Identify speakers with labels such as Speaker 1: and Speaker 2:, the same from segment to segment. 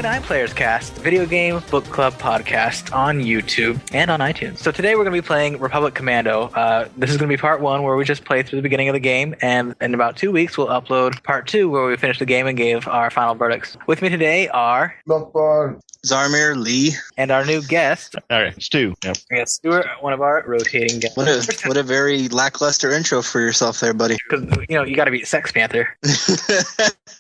Speaker 1: to Nine Players Cast, video game book club podcast on YouTube and on iTunes. So today we're going to be playing Republic Commando. This is going to be part 1 where we just play through the beginning of the game, and in about 2 weeks we'll upload part 2 where we finish the game and gave our final verdicts. With me today are
Speaker 2: Zarmir, Lee,
Speaker 1: and our new guest.
Speaker 3: All right, Stu. Yep.
Speaker 1: Yes, Stuart, one of our rotating guests.
Speaker 2: What a very lackluster intro for yourself there, buddy.
Speaker 1: Because, you got to be Sex Panther.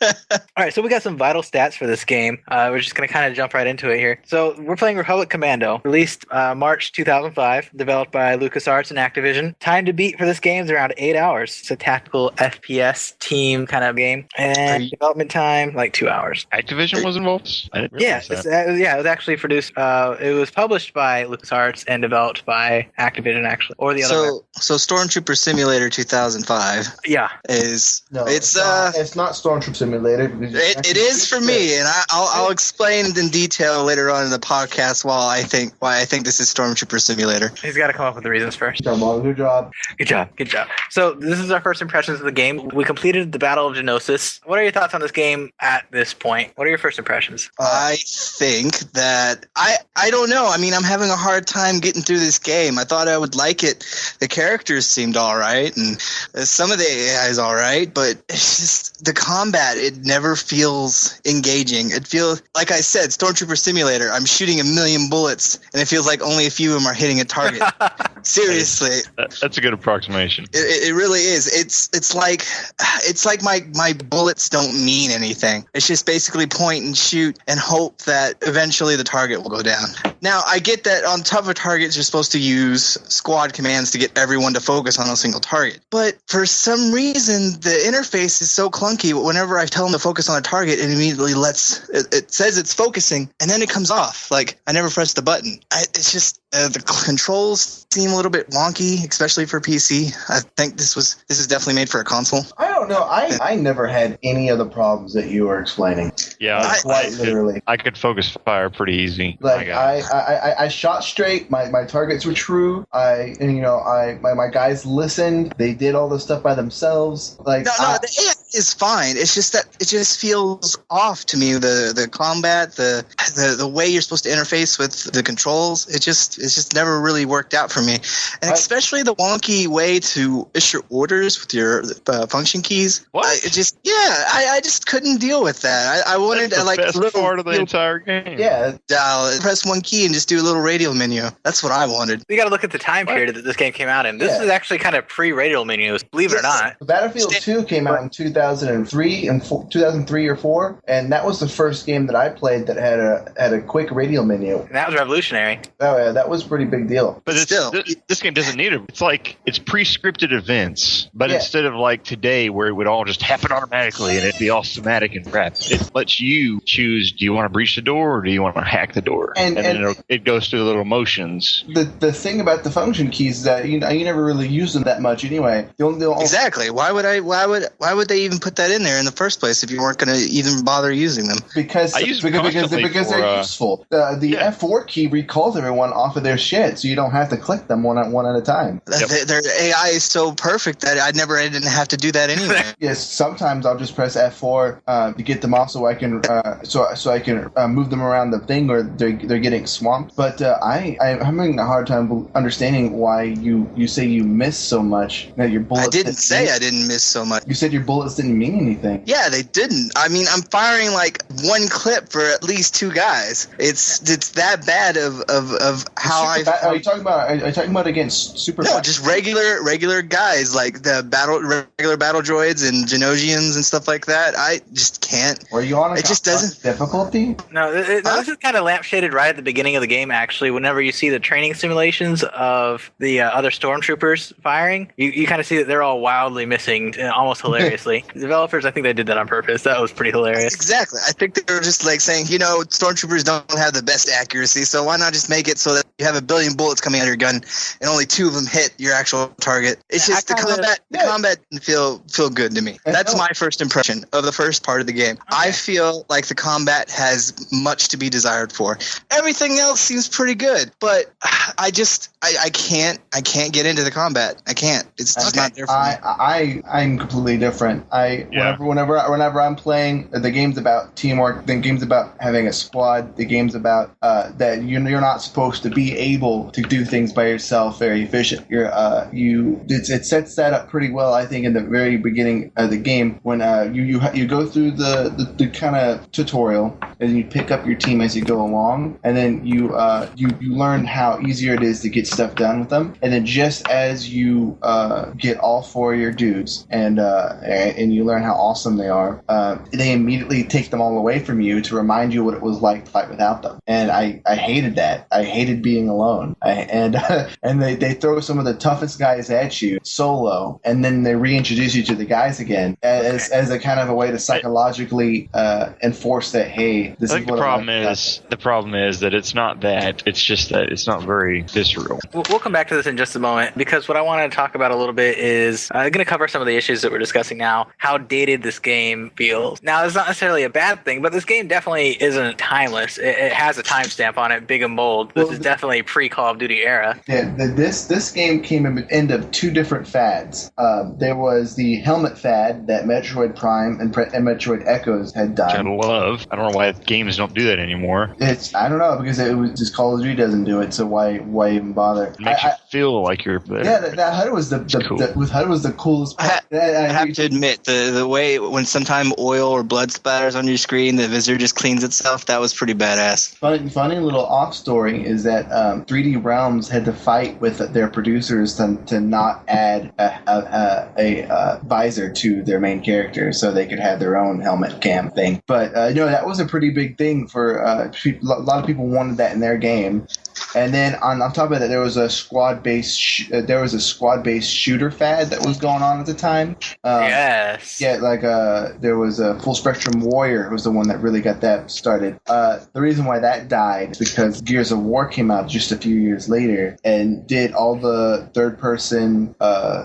Speaker 1: All right, so we got some vital stats for this game. We're just going to kind of jump right into it here. So we're playing Republic Commando, released March 2005, developed by LucasArts and Activision. Time to beat for this game is around 8 hours. It's a tactical FPS team kind of game. And development time, like 2 hours.
Speaker 3: Activision was involved? I didn't realize that.
Speaker 1: It was actually produced. It was published by LucasArts and developed by Activision, actually, or the other way.
Speaker 2: So Stormtrooper Simulator 2005.
Speaker 1: Yeah,
Speaker 2: it's
Speaker 4: not Stormtrooper Simulator.
Speaker 2: It is for me, and I'll explain in detail later on in the podcast why I think this is Stormtrooper Simulator.
Speaker 1: He's got to come up with the reasons first.
Speaker 4: Come on, good job.
Speaker 1: Good job. So this is our first impressions of the game. We completed the Battle of Geonosis. What are your thoughts on this game at this point? What are your first impressions?
Speaker 2: I think that I don't know. I mean, I'm having a hard time getting through this game. I thought I would like it. The characters seemed all right, and some of the AI is all right, but it's just the combat. It never feels engaging. It feels, like I said, Stormtrooper Simulator. I'm shooting a million bullets, and it feels like only a few of them are hitting a target. Seriously,
Speaker 3: that's a good approximation.
Speaker 2: It really is. It's like my bullets don't mean anything. It's just basically point and shoot and hope that eventually the target will go down. Now, I get that on tougher targets you're supposed to use squad commands to get everyone to focus on a single target. But for some reason, the interface is so clunky. Whenever I tell them to focus on a target, it immediately it says it's focusing, and then it comes off. Like, I never pressed the button. It's just the controls seem a little bit wonky, especially for PC. I think this is definitely made for a console.
Speaker 4: I don't know. I never had any of the problems that you were explaining.
Speaker 3: Yeah,
Speaker 4: quite literally.
Speaker 3: I could focus fire pretty easy.
Speaker 4: Like I shot straight. My targets were true. My guys listened. They did all the stuff by themselves. Like
Speaker 2: the AI is fine. It's just that it just feels off to me. The combat, the way you're supposed to interface with the controls. It's just never really worked out for me, and especially the wonky way to issue orders with your function keys.
Speaker 3: What?
Speaker 2: I just couldn't deal with that. I wanted
Speaker 3: That's the
Speaker 2: like
Speaker 3: best
Speaker 2: a little
Speaker 3: part of the entire game.
Speaker 4: Yeah,
Speaker 2: press one key and just do a little radial menu. That's what I wanted.
Speaker 1: You got to look at the time period that this game came out in. This is actually kind of pre-radial menus, believe it or not.
Speaker 4: Battlefield 2 came out in 2003 or 4, and that was the first game that I played that had a quick radial menu.
Speaker 1: And that was revolutionary.
Speaker 4: Oh yeah, that was a pretty big deal.
Speaker 3: But this game doesn't need it. It's like it's pre-scripted events, but instead of like today where it would all just happen automatically and it'd be all somatic and crap, it lets you choose: do you want to breach the door or do you want to hack the door? And then it goes through the little motions.
Speaker 4: The thing about the function keys is that you never really use them that much anyway.
Speaker 2: Exactly. Why would they even put that in there in the first place if you weren't going to even bother using them?
Speaker 4: Because they're useful. The F4 key recalls everyone off of their shit, so you don't have to click them one at a time.
Speaker 2: Their AI is so perfect that I didn't have to do that anyway.
Speaker 4: Yes, sometimes I'll just press F4 to get them off so I can move them around the thing, or they're getting swamped. But I'm having a hard time understanding why you say you miss so much. That your bullets.
Speaker 2: I didn't say I didn't miss so much.
Speaker 4: You said your bullets didn't mean anything.
Speaker 2: Yeah, they didn't. I mean, I'm firing like one clip for at least 2 guys. It's that bad of how I.
Speaker 4: Are you talking about against super?
Speaker 2: No, just regular guys like the regular battle droids and Genosians and stuff like that. I just can't.
Speaker 4: Were you on?
Speaker 2: It just doesn't
Speaker 4: difficulty.
Speaker 1: No, this is kind of lampshaded right at the beginning of the game. Actually, whenever you see the training simulations of the other stormtroopers firing, you kind of see that they're all wildly missing, almost hilariously. The developers, I think they did that on purpose. That was pretty hilarious.
Speaker 2: Exactly. I think they were just like saying, stormtroopers don't have the best accuracy, so why not just make it so that you have a billion bullets coming out of your gun and only 2 of them hit your actual target? It's just the combat didn't feel feel good to me. That's my first impression of the first part of the game. Okay. I feel like the combat has much to be desired for. Everything else seems pretty good, but I can't get into the combat. I can't. It's just not there for me.
Speaker 4: I'm completely different. Whenever I'm playing, the game's about teamwork. The game's about having a squad. The game's about that you're not supposed to be able to do things by yourself very efficient. It sets that up pretty well, I think, in the very beginning of the game when you go through the kind of tutorial and you pick up your team as you go along, and then you learn how easier it is to get stuff done with them, and then just as you get all 4 of your dudes and you learn how awesome they are, they immediately take them all away from you to remind you what it was like to fight without them. And I hated that. I hated being alone. And they throw some of the toughest guys at you solo, and then they reintroduce you to the guys again as a kind of a way to psychologically enforce that, hey, this is what
Speaker 3: the problem is that it's not that. It's just that it's not very visceral.
Speaker 1: We'll come back to this in just a moment, because what I want to talk about a little bit is I'm going to cover some of the issues that we're discussing now, how dated this game feels. Now, it's not necessarily a bad thing, but this game definitely isn't timeless. It has a timestamp on it, big and bold. This is definitely pre-Call of Duty era.
Speaker 4: Yeah, this game came in the end of 2 different fads. There was the helmet fad that Metroid Prime and Metroid Echoes had done.
Speaker 3: Which I love. I don't know why games don't do that anymore.
Speaker 4: I don't know, because it was just Call of Duty doesn't do it, so why even bother?
Speaker 3: It makes you feel like you're better.
Speaker 4: Yeah, that HUD was the coolest part.
Speaker 2: I have to admit, the way when sometime oil or blood splatters on your screen, the visor just cleans itself, that was pretty badass.
Speaker 4: Funny little off story is that 3D Realms had to fight with their producers to not add a visor to their main character so they could have their own helmet cam thing. But that was a pretty big thing for a lot of people wanted that in their game. And then on top of that, there was a squad-based shooter fad that was going on at the time.
Speaker 1: Yes.
Speaker 4: Yeah, there was a Full Spectrum Warrior was the one that really got that started. The reason why that died is because Gears of War came out just a few years later and did all the third-person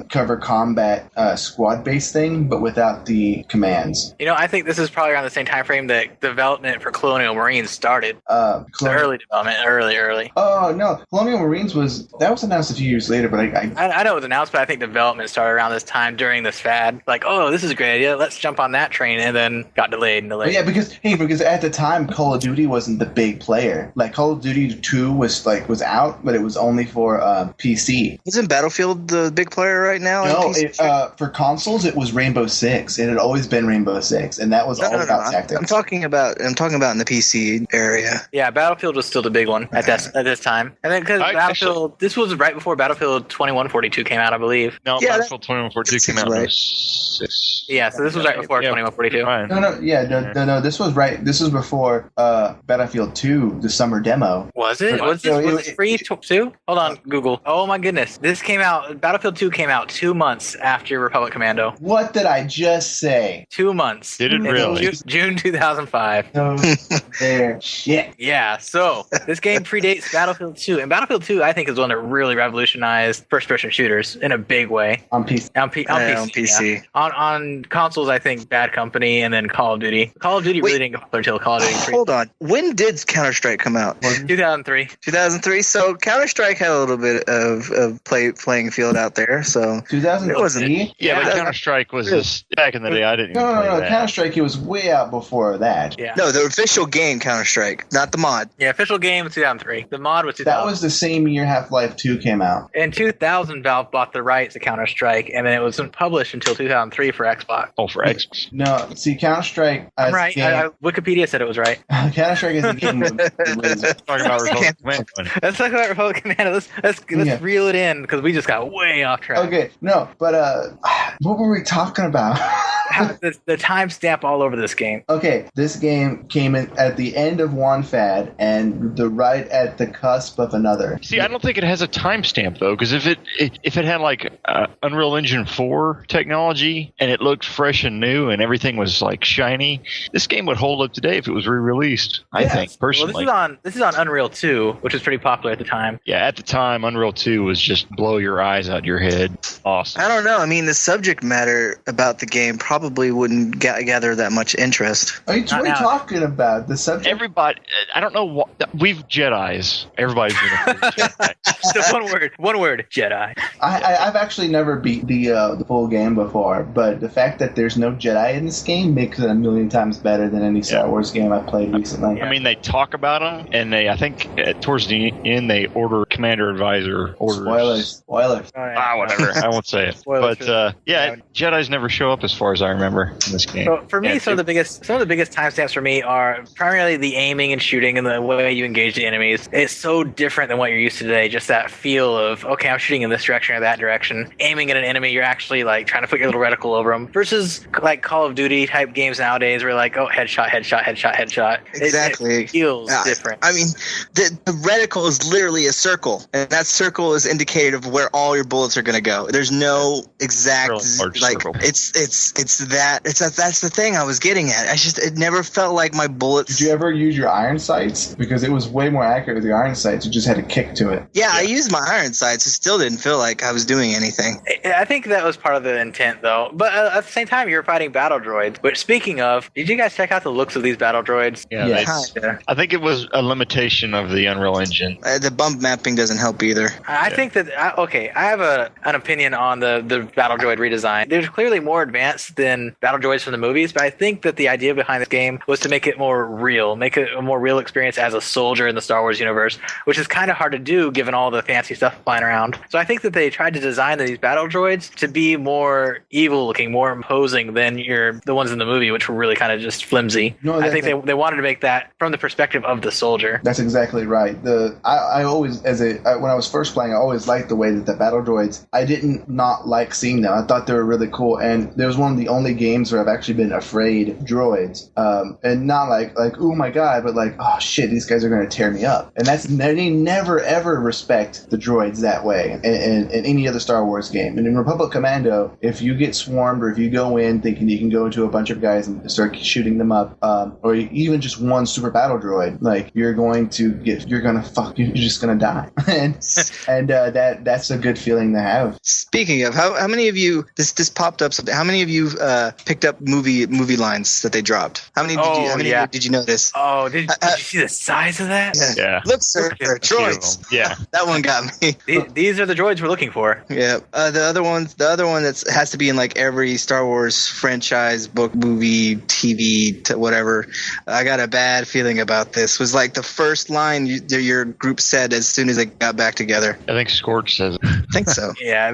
Speaker 4: cover combat squad-based thing, but without the commands.
Speaker 1: I think this is probably around the same time frame that development for Colonial Marines started. Early development, early.
Speaker 4: Oh, no. Colonial Marines was announced a few years later, but
Speaker 1: I know it was announced, but I think development started around this time during this fad. Like, oh, this is a great idea. Let's jump on that train, and then got delayed.
Speaker 4: Oh, yeah, because at the time, Call of Duty wasn't the big player. Like, Call of Duty 2 was out, but it was only for PC.
Speaker 2: Isn't Battlefield the big player right now?
Speaker 4: No, for consoles, it was Rainbow Six. It had always been Rainbow Six, and that was all about tactics.
Speaker 2: I'm talking about in the PC area.
Speaker 1: Yeah, Battlefield was still the big one at this time. And then because Battlefield, this was right before Battlefield 2142 came out, I believe.
Speaker 3: No, Battlefield 2142 came out in 06.
Speaker 1: Yeah, so this was right before 2142.
Speaker 4: No, this was right. This was before Battlefield 2, the summer demo.
Speaker 1: Was it? Was this free too? Hold on, Google. Oh my goodness. Battlefield 2 came out 2 months after Republic Commando.
Speaker 4: What did I just say?
Speaker 1: 2 months.
Speaker 3: Did it really?
Speaker 1: June 2005.
Speaker 4: There. Shit.
Speaker 1: Yeah, so this game predates Battlefield 2. And Battlefield 2, I think, is one that really revolutionized first-person shooters in a big way.
Speaker 4: On PC.
Speaker 1: On PC. Yeah. On consoles, I think Bad Company and then Call of Duty. Call of Duty really didn't go popular until Call of Duty 3.
Speaker 2: Hold on. When did Counter-Strike come out?
Speaker 1: 2003.
Speaker 2: 2003. So Counter-Strike had a little bit of playing field out there. So
Speaker 4: 2003?
Speaker 3: Yeah, but Counter-Strike was just back in the day. I didn't even play that.
Speaker 4: Counter-Strike, it was way out before that.
Speaker 1: Yeah.
Speaker 2: No, the official game Counter-Strike, not the mod.
Speaker 1: Yeah, official game was 2003. The mod was 2000.
Speaker 4: That was the same year Half-Life 2 came out.
Speaker 1: In 2000, Valve bought the rights to Counter-Strike, and then it wasn't published until 2003 for Xbox.
Speaker 3: Oh, for Xbox.
Speaker 4: No, see, Counter-Strike...
Speaker 1: I'm right. Wikipedia said it was right.
Speaker 4: Counter-Strike is a game of...
Speaker 3: Talking about Republic Commando.
Speaker 1: Let's talk about Republic Commando. Let's reel it in, because we just got way off track.
Speaker 4: Okay, no, but what were we talking about?
Speaker 1: The timestamp all over this game.
Speaker 4: Okay, this game came in at the end of one fad and right at the cusp of another.
Speaker 3: See, I don't think it has a timestamp though, because if it had like Unreal Engine 4 technology and it looked fresh and new and everything was like shiny, this game would hold up today if it was re-released. I think personally.
Speaker 1: Well, this is on Unreal 2, which was pretty popular at the time.
Speaker 3: Yeah, at the time, Unreal 2 was just blow your eyes out your head. Awesome.
Speaker 2: I don't know. I mean, the subject matter about the game probably wouldn't gather that much interest.
Speaker 4: What are you talking about? The subject?
Speaker 3: Everybody, I don't know what we've Jedis. Everybody's been a Jedi.
Speaker 1: So one word, Jedi.
Speaker 4: I've actually never beat the full game before, but the fact that there's no Jedi in this game makes it a million times better than any Star Wars game I've played recently.
Speaker 3: I mean, they talk about them, and I think towards the end they order Commander Advisor orders.
Speaker 4: Spoilers.
Speaker 3: Whatever. I won't say it.
Speaker 1: Spoilers
Speaker 3: But Jedis never show up as far as I remember in this game.
Speaker 1: So for me, some of the biggest timestamps for me are primarily the aiming and shooting and the way you engage the enemies. It's so different than what you're used to today. Just that feel of, okay, I'm shooting in this direction or that direction. Aiming at an enemy, you're actually like trying to put your little reticle over them. Versus like Call of Duty type games nowadays, where like, oh, headshot.
Speaker 2: Exactly.
Speaker 1: It feels different.
Speaker 2: I mean, the reticle is literally a circle, and that circle is indicative of where all your bullets are going to go. There's no exact
Speaker 3: circle.
Speaker 2: That's the thing I was getting at. It never felt like my bullets.
Speaker 4: Did you ever use your iron sights? Because it was way more accurate with the iron sights. You just had a kick to it.
Speaker 2: Yeah, I used my iron sights. It still didn't feel like I was doing anything.
Speaker 1: I think that was part of the intent, though. But at the same time, you were fighting battle droids. Which, speaking of, did you guys check out the looks of these battle droids?
Speaker 3: Yeah,
Speaker 4: Yes.
Speaker 3: I think it was a limitation of the Unreal Engine.
Speaker 2: The bump mapping doesn't help either.
Speaker 1: I think that I have an opinion on the battle droid redesign. They're clearly more advanced than battle droids from the movies, but I think that the idea behind this game was to make it more real, make it a more real experience as a soldier in the Star Wars universe, which is kind of hard to do given all the fancy stuff flying around. So I think that they tried to design these battle droids to be more evil looking, more imposing than the ones in the movie, which were really kind of just flimsy.
Speaker 4: No,
Speaker 1: I think they wanted to make that from the perspective of the soldier.
Speaker 4: That's exactly right. I always, when I was first playing, I always liked the way that the battle droids, I didn't not like seeing them. I thought they were really cool, and there was one of the only games where I've actually been afraid of droids, and not like oh my god, but like, oh shit, these guys are going to tear me up. And they never ever respect the droids that way in any other Star Wars game. And in Republic Commando, if you get swarmed or if you go in thinking you can go into a bunch of guys and start shooting them up, or even just one super battle droid, like you're just gonna die. and that's a good feeling to have.
Speaker 2: Speaking of, how many of you, this popped up something, how many of you picked up movie lines that they dropped? How many did you notice?
Speaker 1: Oh, did you see the size of that?
Speaker 3: Yeah.
Speaker 2: Look, sir, droids.
Speaker 3: Yeah.
Speaker 2: That one got me.
Speaker 1: These are the droids we're looking for.
Speaker 2: Yeah. The other one that has to be in like every Star Wars franchise, book, movie, TV, whatever. I got a bad feeling about this. Was like the first line your group said as soon as they got back together.
Speaker 3: I think Scorch says it.
Speaker 2: I think so.
Speaker 1: Yeah,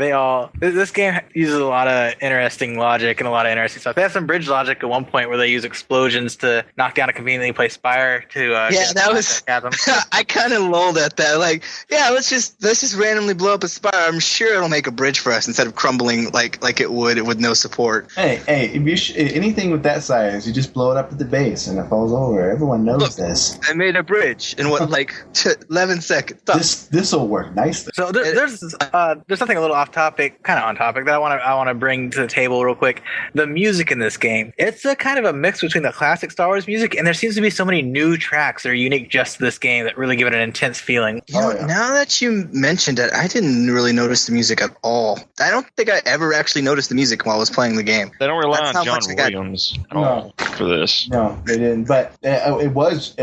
Speaker 1: this game uses a lot of interesting logic and a lot of interesting stuff. They have some bridge logic at one point where they use explosions to knock down a conveniently placed spire to
Speaker 2: that was I kind of lulled at that. Like, yeah, let's just randomly blow up a spire. I'm sure it'll make a bridge for us instead of crumbling like it would with no support.
Speaker 4: Hey, anything with that size, you just blow it up at the base and it falls over. Everyone knows this.
Speaker 2: I made a bridge in 11 seconds.
Speaker 4: This will work nicely.
Speaker 1: So there's something a little off topic, kind of on topic, that I want to bring to the table real quick. The music in this game, it's a kind of a mix between the classic Star Wars music, and there seems to be so many new tracks that are unique just to this game that really give it an intense feeling.
Speaker 2: Now that you mentioned it, I didn't really notice the music at all. I don't think I ever actually noticed the music while I was playing the game.
Speaker 3: They don't rely on John Williams at all for this.
Speaker 4: No, they didn't. But it was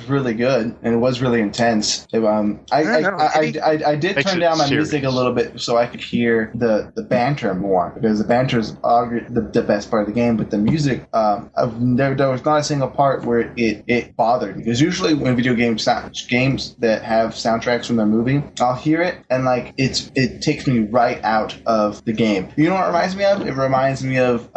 Speaker 4: really good, and it was really intense. I did turn down my music a little bit so I could hear the banter more, because the banter is the best part of the game. But the music, there was not a single part where it bothered me. Because usually when video games that have soundtracks from their movie, I'll hear it and like it takes me right out of the game. You know what it reminds me of? It reminds me of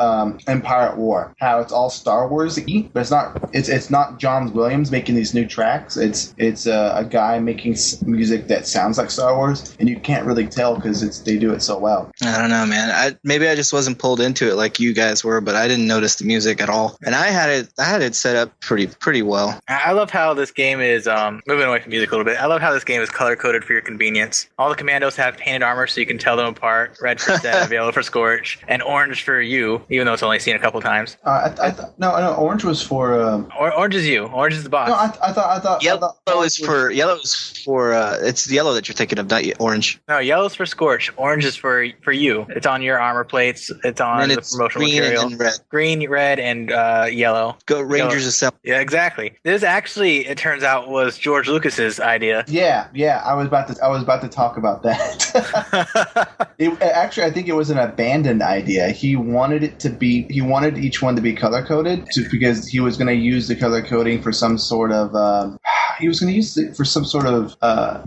Speaker 4: Empire at War. How it's all Star Wars-y, but it's not John Williams making these new tracks. It's a guy making music that sounds like Star Wars, and you can't really tell well because they do it so well.
Speaker 2: I don't know, man. Maybe I just wasn't pulled into it like you guys were, but I didn't notice the music at all. And I had it set up pretty well.
Speaker 1: I love how this game is moving away from music a little bit. I love how this game is color coded for your convenience. All the commandos have painted armor so you can tell them apart. Red for Sev, yellow for Scorch, and orange for you, even though it's only seen a couple times.
Speaker 4: No, orange was for.
Speaker 1: Orange is you. Orange is the boss.
Speaker 4: No, I thought
Speaker 2: Yellow is for. It's yellow that you're thinking of, not orange.
Speaker 1: No, yellow's for Scorch. Orange is for you. It's on your armor plates. It's on the promotional
Speaker 2: green
Speaker 1: material.
Speaker 2: And red.
Speaker 1: Green, red, and yellow.
Speaker 2: Go Rangers Assemble.
Speaker 1: Yeah, exactly. This actually, it turns out, was George Lucas's idea.
Speaker 4: Yeah. I was about to talk about that. Actually, I think it was an abandoned idea. He wanted each one to be color coded because he was going to use the color coding for some sort of. He was going to use it for some sort of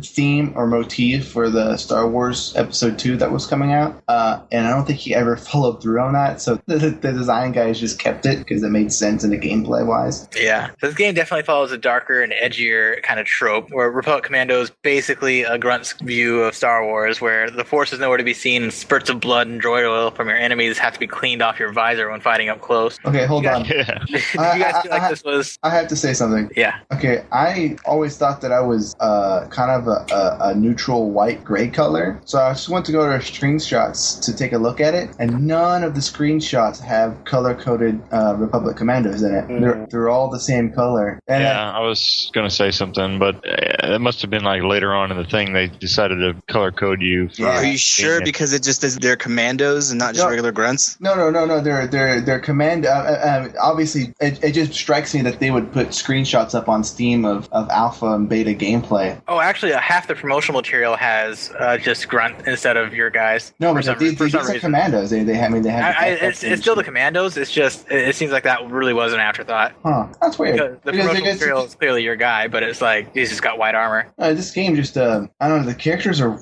Speaker 4: theme or motif for the Star Wars Episode 2 that was coming out. And I don't think he ever followed through on that. So the design guys just kept it because it made sense in the gameplay wise.
Speaker 1: Yeah. So this game definitely follows a darker and edgier kind of trope where Republic Commando is basically a grunt's view of Star Wars where the Force is nowhere to be seen and spurts of blood and droid oil from your enemies have to be cleaned off your visor when fighting up close.
Speaker 4: Okay, hold on.
Speaker 3: Yeah.
Speaker 1: Did you guys feel like this was...
Speaker 4: I have to say something.
Speaker 1: Yeah.
Speaker 4: Okay, I always thought that I was kind of a neutral white-gray color. So I just went to go to screenshots to take a look at it, and none of the screenshots have color-coded Republic Commandos in it. They're all the same color. And
Speaker 3: I was going to say something, but it must have been like later on in the thing they decided to color code you.
Speaker 2: Are you sure? Because it just is they're commandos and not just regular grunts?
Speaker 4: No. They're command. Obviously, it just strikes me that they would put screenshots up on Steam of alpha and beta gameplay.
Speaker 1: Oh, actually, half the promotional material has just grunt instead of your guys.
Speaker 4: No, but these are commandos.
Speaker 1: It's still the commandos. It's just it seems like that really was an afterthought.
Speaker 4: Huh? That's weird.
Speaker 1: The promotional material is clearly your guy, but it's like he's just got white armor.
Speaker 4: This game just I don't know. The characters are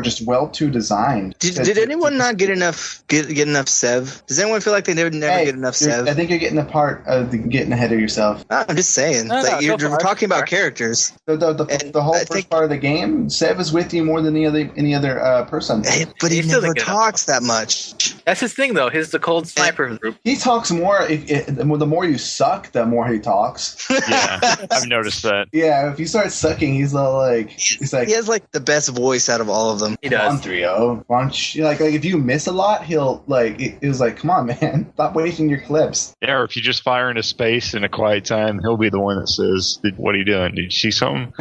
Speaker 4: just well too designed.
Speaker 2: Did anyone not get enough Sev? Does anyone feel like they never get enough Sev?
Speaker 4: I think you're getting a part of getting ahead of yourself.
Speaker 2: I'm just saying. You're talking about characters.
Speaker 4: The whole first part of the game, Sev is with you more than any other person.
Speaker 2: But he never talks that much.
Speaker 1: That's his thing, though. He's the cold sniper group.
Speaker 4: He talks more. The more you suck, the more he talks.
Speaker 3: Yeah, I've noticed that.
Speaker 4: Yeah, if you start sucking, he's like
Speaker 2: he has like the best voice out of all of them.
Speaker 1: He does.
Speaker 4: Come on, 3-0. Why don't you, like if you miss a lot, he'll it was like, come on, man, stop wasting your clips.
Speaker 3: Yeah, or if you just fire into space in a quiet time, he'll be the one that says, "What are you doing? Did you see something?"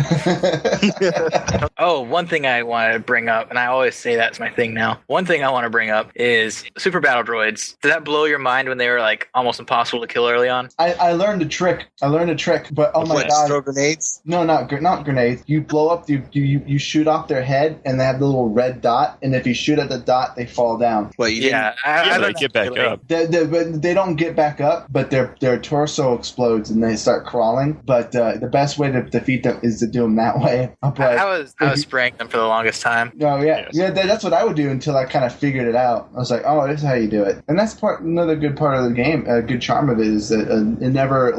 Speaker 1: Oh, one thing I want to bring up, and I always say that's my thing now. One thing I want to bring up is super battle droids. Did that blow your mind when they were like almost impossible to kill early on?
Speaker 4: I learned a trick. But oh my god!
Speaker 2: Throw grenades?
Speaker 4: No, not grenades. You blow up. You shoot off their head, and they have the little red dot. And if you shoot at the dot, they fall down.
Speaker 2: What you didn't?
Speaker 3: They get back up.
Speaker 4: They don't get back up, but their torso explodes and they start crawling. But the best way to defeat them is to do them that way. But
Speaker 1: I was spraying them for the longest time.
Speaker 4: No, that's what I would do until I kind of figured it out. I was like, oh, this is how you do it. And that's another good part of the game. A good charm of it is that it never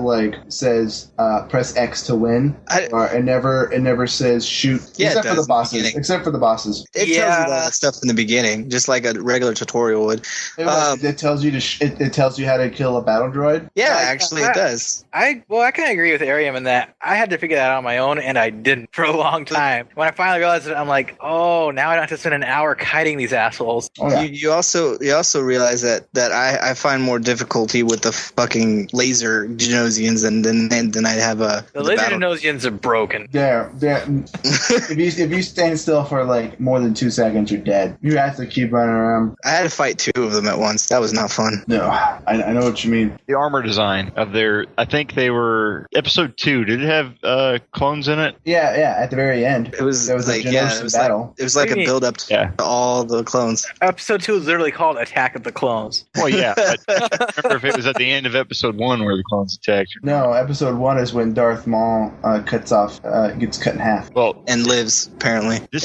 Speaker 4: says press X to win, or it never says shoot. Except for the bosses. Except for the bosses.
Speaker 2: It tells you all that stuff in the beginning, just like a regular tutorial would.
Speaker 4: It tells you it tells you how to kill a battle droid.
Speaker 2: Yeah, actually, it does.
Speaker 1: I kind of agree with Ariam in that I had to figure that out on my own, and I didn't for a long time. When I finally realized it, I'm like, oh, now I don't have to spend an hour kiting these assholes.
Speaker 4: Oh, yeah.
Speaker 2: You also realize that I find more difficulty with the fucking laser Genosians than I have
Speaker 1: the laser Genosians are broken.
Speaker 4: Yeah. If you stand still for like more than 2 seconds, you're dead. You have to keep running around.
Speaker 2: I had to fight 2 of them at once. That was not fun.
Speaker 4: No, I know what you mean.
Speaker 3: The armor design of I think they were episode 2. Did it have clones in it?
Speaker 4: Yeah. At the very end,
Speaker 2: there was
Speaker 4: like a battle.
Speaker 2: It was like a build up to all the clones.
Speaker 1: Episode 2 is literally called Attack of the Clones.
Speaker 3: Well, yeah. But I remember if it was at the end of episode 1 where the clones attacked.
Speaker 4: No, episode 1 is when Darth Maul gets cut in half.
Speaker 3: Well,
Speaker 2: and lives apparently.
Speaker 3: This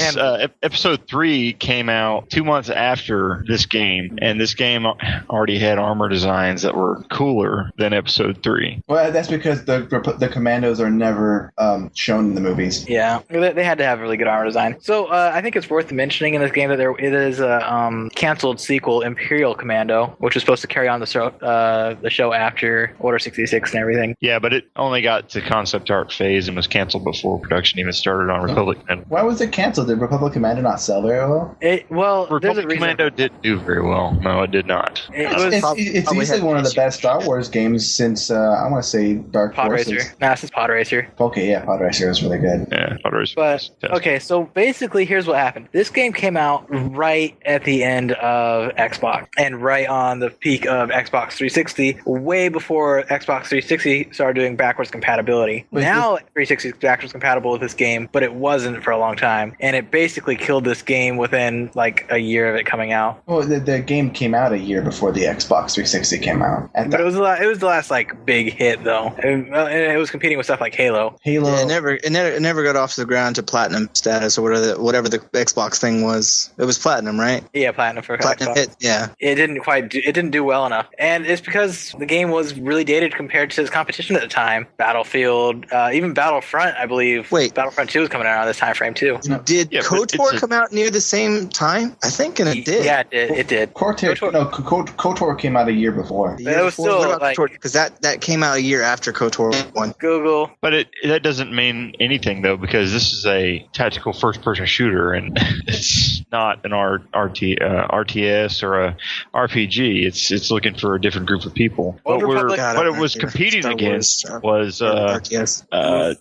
Speaker 3: episode 3 came out 2 months after this game, and this game already had armor designs that were cooler than episode 3.
Speaker 4: Well, that's because the commandos are never were shown in the movies.
Speaker 1: Yeah, they had to have really good armor design. So I think it's worth mentioning in this game that it is a canceled sequel, Imperial Commando, which was supposed to carry on the show after Order 66 and everything.
Speaker 3: Yeah, but it only got to concept art phase and was canceled before production even started on Republic Commando.
Speaker 4: Why was it canceled? Did Republic Commando not sell very well?
Speaker 3: Republic Commando didn't do very well. No, it did not.
Speaker 4: It's easily one of the best Star Wars games since, I want to say, Dark
Speaker 1: Pod
Speaker 4: Forces.
Speaker 1: Racer. Nah, since Pod Racer.
Speaker 4: Okay, yeah, Pod Racer was really good.
Speaker 3: Yeah, Pod Racer.
Speaker 1: But, okay, so basically, here's what happened. This game came out right at the end of Xbox and right on the peak of Xbox 360, way before Xbox 360 started doing backwards compatibility. Now 360 is backwards compatible with this game, but it wasn't for a long time. And it basically killed this game within like a year of it coming out.
Speaker 4: Well, the game came out a year before the Xbox 360 came out.
Speaker 1: But it was the last like big hit though. It was competing with stuff like Halo.
Speaker 2: Yeah, it never got off the ground to platinum status or whatever the Xbox thing was. It was platinum, right?
Speaker 1: Yeah, platinum for
Speaker 2: platinum
Speaker 1: Xbox.
Speaker 2: hit. Yeah.
Speaker 1: It didn't do well enough, and it's because the game was really dated compared to its competition at the time. Battlefield, even Battlefront, I believe.
Speaker 2: Wait,
Speaker 1: Battlefront 2 was coming out around this time frame too.
Speaker 2: Did KOTOR come out near the same time? I think it did.
Speaker 1: Yeah, it did.
Speaker 4: KOTOR came out a year before.
Speaker 1: It was still like
Speaker 2: because that came out a year after KOTOR 1.
Speaker 1: Google.
Speaker 3: But that doesn't mean anything though, because this is a tactical first-person shooter, and it's not an RTS or a RPG. It's looking for a different group of people.
Speaker 1: What
Speaker 3: it was competing against was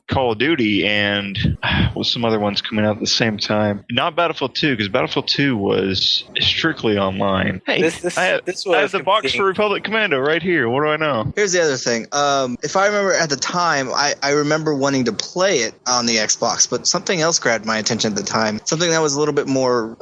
Speaker 3: Call of Duty and was some other ones coming out at the same time. Not Battlefield 2, because Battlefield 2 was strictly online. Hey, I have the box for Republic Commando right here. What do I know?
Speaker 2: Here's the other thing. If I remember at the time, I remember wanting to play it on the Xbox, but something else grabbed my attention at the time. Something that was a little bit more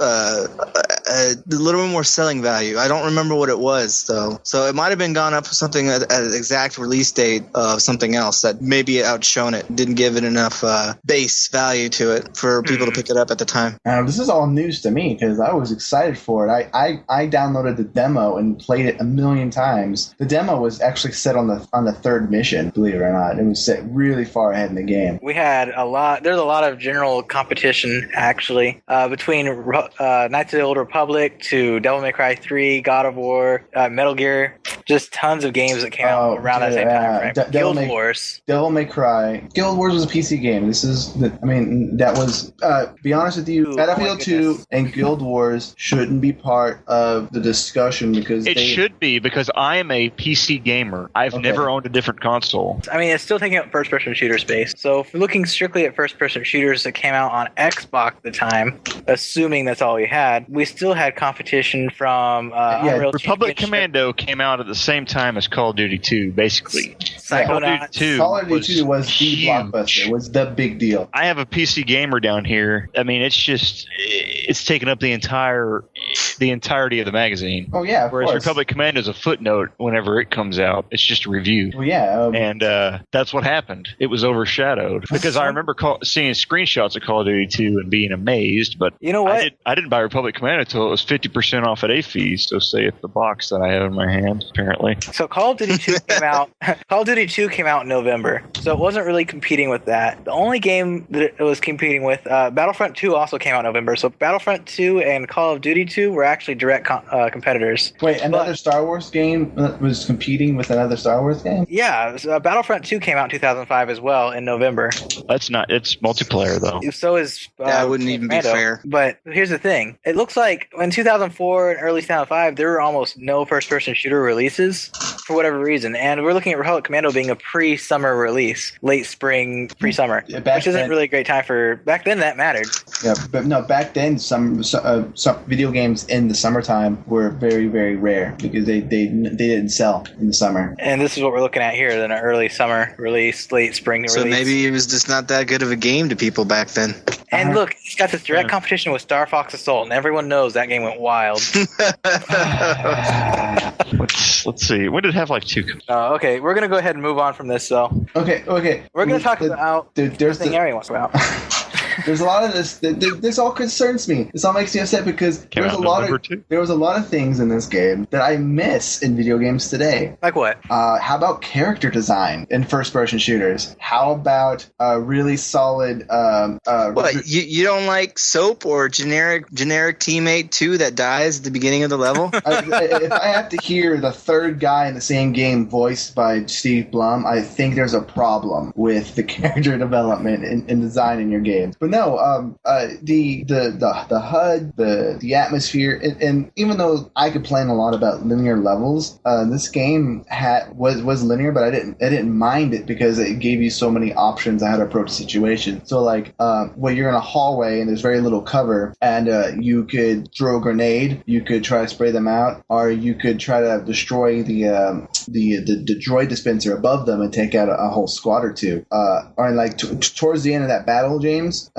Speaker 2: selling value. I don't remember what it was though. So it might have been gone up for something at an exact release date of something else that maybe outshone it. Didn't give it enough base value to it for people to pick it up at the time.
Speaker 4: This is all news to me because I was excited for it. I downloaded the demo and played it a million times. The demo was actually set on the third mission, believe it or not. It was set really far ahead in the game.
Speaker 1: We had there's a lot of general competition actually between Knights of the Old Republic to Devil May Cry 3, God of War, Metal Gear, just tons of games that came out around that same time frame. Guild Wars.
Speaker 4: Devil May Cry. Guild Wars was a PC game. That was, be honest with you, Battlefield 2 and Guild Wars shouldn't be part of the discussion because
Speaker 3: it should be, because I am a PC gamer. I've never owned a different console.
Speaker 1: I mean, it's still taking up first-person shooter space. So if we're looking strictly at first-person shooters that came out on Xbox at the time, assuming that's all we had, we still had competition from Unreal
Speaker 3: Republic Commando came out at the same time as Call of Duty 2, basically.
Speaker 4: Call of Duty 2 was the blockbuster. It was the big deal.
Speaker 3: I have a PC gamer down here. I mean, it's taken up the entirety of the magazine.
Speaker 4: Oh yeah, of
Speaker 3: whereas
Speaker 4: course.
Speaker 3: Republic Commando is a footnote whenever it comes out. It's just a review.
Speaker 4: Well, yeah,
Speaker 3: and that's what happened. It was overshadowed because I remember seeing screenshots of Call of Duty 2 and being amazed. But
Speaker 1: you know what?
Speaker 3: I didn't buy Republic Commando until it was 50% off at AFES. So say at the box that I have in my hand, apparently.
Speaker 1: So Call of Duty 2 came out. Call of Duty 2 came out in November, so it wasn't really competing with that. The only game that it was competing with, Battlefront 2 also came out in November. So Battlefront 2 and Call of Duty 2 were actually direct competitors.
Speaker 4: Wait, another Star Wars game was competing with another Star Wars game?
Speaker 1: Yeah, Battlefront 2 came out in 2005 as well in November.
Speaker 3: It's multiplayer though.
Speaker 1: So is
Speaker 2: that wouldn't even be fair.
Speaker 1: But here's the thing: it looks like in 2004 and early 2005 there were almost no first-person shooter releases for whatever reason, and we're looking at Republic Commando being a pre-summer release, late spring, pre-summer, which isn't really a great time for. Back then, that mattered.
Speaker 4: Yeah, but no, back then some video games in the summertime were very, very rare because they didn't sell in the summer.
Speaker 1: And this is what we're looking at here: an early summer release, late spring release.
Speaker 2: So maybe it was just not that good of a game to people back then.
Speaker 1: And look, it's got this direct competition with Star Fox Assault, and everyone knows that game went wild.
Speaker 3: Let's see. When did Half-Life 2 come out?
Speaker 1: Okay, we're going to go ahead and move on from this, though.
Speaker 4: Okay.
Speaker 1: We're going to talk about
Speaker 4: there's
Speaker 1: the thing Ari wants about.
Speaker 4: There's a lot of this. This all concerns me. This all makes me upset because there was a lot of things in this game that I miss in video games today.
Speaker 1: Like what?
Speaker 4: How about character design in first-person shooters? How about really solid?
Speaker 2: What you don't like soap or generic teammate 2 that dies at the beginning of the level?
Speaker 4: If I have to hear the third guy in the same game voiced by Steve Blum, I think there's a problem with the character development and design in your games. But no, the HUD, the atmosphere, and even though I complain a lot about linear levels, this game was linear, but I didn't mind it because it gave you so many options on how to approach the situation. So like, when you're in a hallway and there's very little cover, and you could throw a grenade, you could try to spray them out, or you could try to destroy the droid dispenser above them and take out a whole squad or two. Or like towards the end of that battle, James,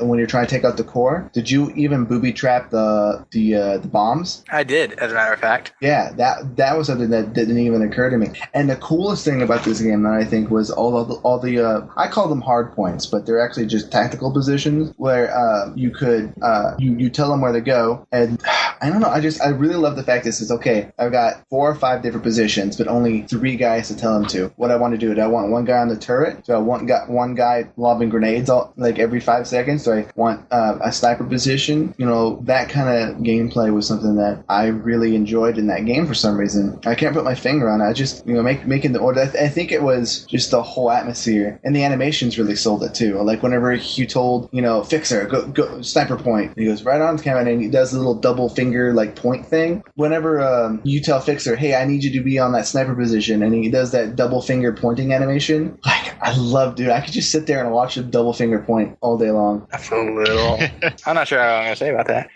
Speaker 4: when you're trying to take out the core, did you even booby trap the bombs?
Speaker 1: I did, as a matter of fact.
Speaker 4: Yeah, that was something that didn't even occur to me. And the coolest thing about this game that I think was all the I call them hard points, but they're actually just tactical positions where you could you tell them where to go. And I don't know, I really love the fact this is okay. I've got 4 or 5 different positions, but only 3 guys to tell them to. What I want to do? Do I want one guy on the turret? Do I want one guy lobbing grenades like every 5 seconds? Do I want a sniper position? You know, that kind of gameplay was something that I really enjoyed in that game for some reason. I can't put my finger on it. I just, making the order. I think it was just the whole atmosphere, and the animations really sold it too. Like whenever you told, Fixer, go sniper point, he goes right on camera and he does a little double finger like point thing. Whenever you tell Fixer, hey, I need you to be on that sniper position, and he does that double finger pointing animation. Like, I love, dude. I could just sit there and watch a double finger point all day long.
Speaker 1: That's a little. I'm not sure how I'm going to say about that.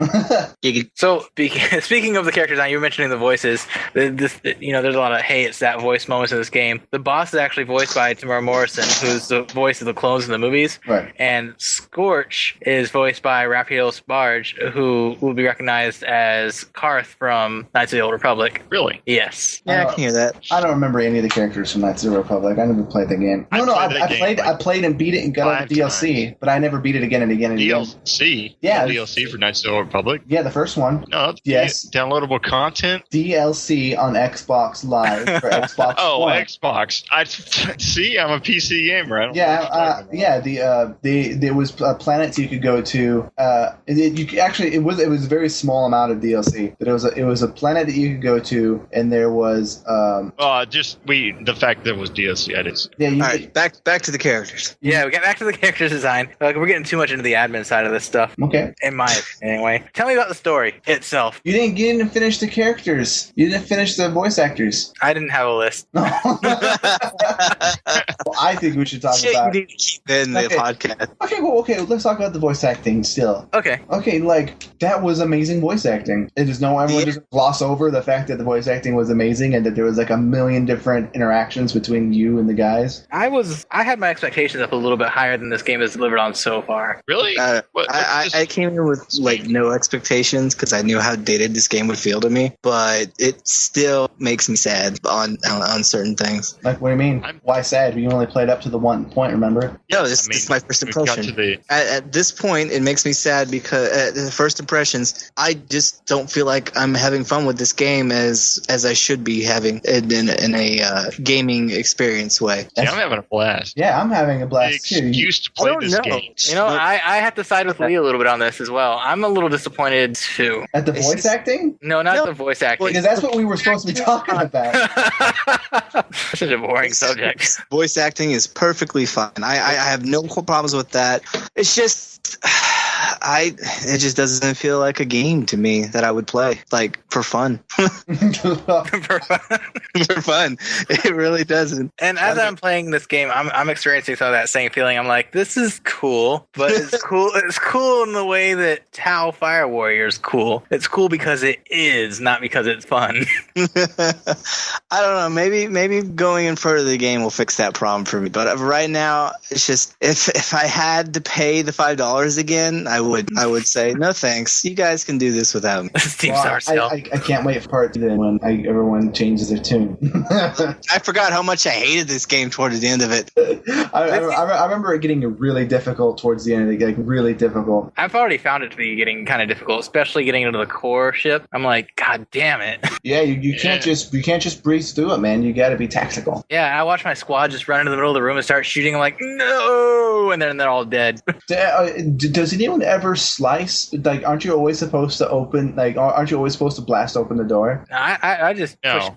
Speaker 1: So, speaking of the characters, now you were mentioning the voices. There's a lot of it's that voice moments in this game. The boss is actually voiced by Tamara Morrison, who's the voice of the clones in the movies.
Speaker 4: Right.
Speaker 1: And Scorch is voiced by Raphael Sbarge, who will be recognized as Karth from Knights of the Old Republic.
Speaker 3: Really?
Speaker 1: Yes.
Speaker 2: Yeah, I can hear that.
Speaker 4: I don't remember any of the characters from Knights of the Republic. I never played the game. I played and beat it and got all the DLC, but I never beat it again and again and again.
Speaker 3: DLC?
Speaker 4: Yeah.
Speaker 3: DLC for Knights of the Old Republic?
Speaker 4: Yeah, the first one.
Speaker 3: No,
Speaker 4: yes.
Speaker 3: Downloadable content?
Speaker 4: DLC on Xbox Live for Xbox One.
Speaker 3: Xbox. See, I'm a PC gamer.
Speaker 4: There was planets you could go to. It was a very small amount of DLC, but it was a planet that you could go to, and there was
Speaker 3: the fact that it was DLC. I didn't.
Speaker 2: Yeah. All right, back to the characters.
Speaker 1: Yeah, we get back to the characters design. We're getting too much into the admin side of this stuff.
Speaker 4: Okay.
Speaker 1: In my opinion, anyway. Tell me about the story itself.
Speaker 4: You didn't finish the characters. You didn't finish the voice actors.
Speaker 1: I didn't have a list.
Speaker 4: Well, I think we should talk about.
Speaker 2: You need to keep it in the podcast.
Speaker 4: Okay. Let's talk about the voice acting still.
Speaker 1: Okay.
Speaker 4: Like that was amazing voice acting. Everyone just gloss over the fact that the voice acting was amazing and that there was like a million different interactions between you and the guys.
Speaker 1: I had my expectations up a little bit higher than this game has delivered on so far.
Speaker 3: Really?
Speaker 2: I came in with like no expectations because I knew how dated this game would feel to me, but it still makes me sad on certain things.
Speaker 4: Like, what do you mean? Why sad? You only played up to the one point, remember?
Speaker 2: No, this is my first impression. At this point, it makes me sad because the first impressions, I just don't feel like I'm having fun with this game as I should be having in a gaming experience way.
Speaker 3: Yeah, I'm having a blast.
Speaker 4: Yeah, I'm having a blast too.
Speaker 3: Excuse to play this game.
Speaker 1: I have to side with Lee a little bit on this as well. I'm a little disappointed too.
Speaker 4: At the voice acting?
Speaker 1: No, not the voice acting.
Speaker 4: Because that's what we were supposed to be talking about.
Speaker 1: Such a boring subject.
Speaker 2: Voice acting is perfectly fine. I have no problems with that. It's just it just doesn't feel like a game to me that I would play like for fun. For fun. It really doesn't.
Speaker 1: And as I'm playing this game, I'm experiencing some of that same feeling. I'm like, this is cool, but it's cool. It's cool in the way that Tau Fire Warrior is cool. It's cool because it is, not because it's fun.
Speaker 2: I don't know. Maybe going in further the game will fix that problem for me. But right now, it's just if I had to pay the $5 again, I would say no thanks. You guys can do this without me.
Speaker 1: Steve Sarsfield.
Speaker 4: I can't wait for part 2 when everyone changes their tune.
Speaker 2: I forgot how much I hated this game towards the end of it.
Speaker 4: I remember it getting really difficult towards the end of it, like really difficult.
Speaker 1: I've already found it to be getting kind of difficult, especially getting into the core ship. I'm like, God damn it.
Speaker 4: Yeah, you can't just breeze through it, man. You got to be tactical.
Speaker 1: Yeah, I watch my squad just run into the middle of the room and start shooting. I'm like, no, and then they're all dead.
Speaker 4: Does anyone ever slice? Like, aren't you always supposed to open? Like, aren't you always supposed to blast open the door?
Speaker 1: I just
Speaker 3: No,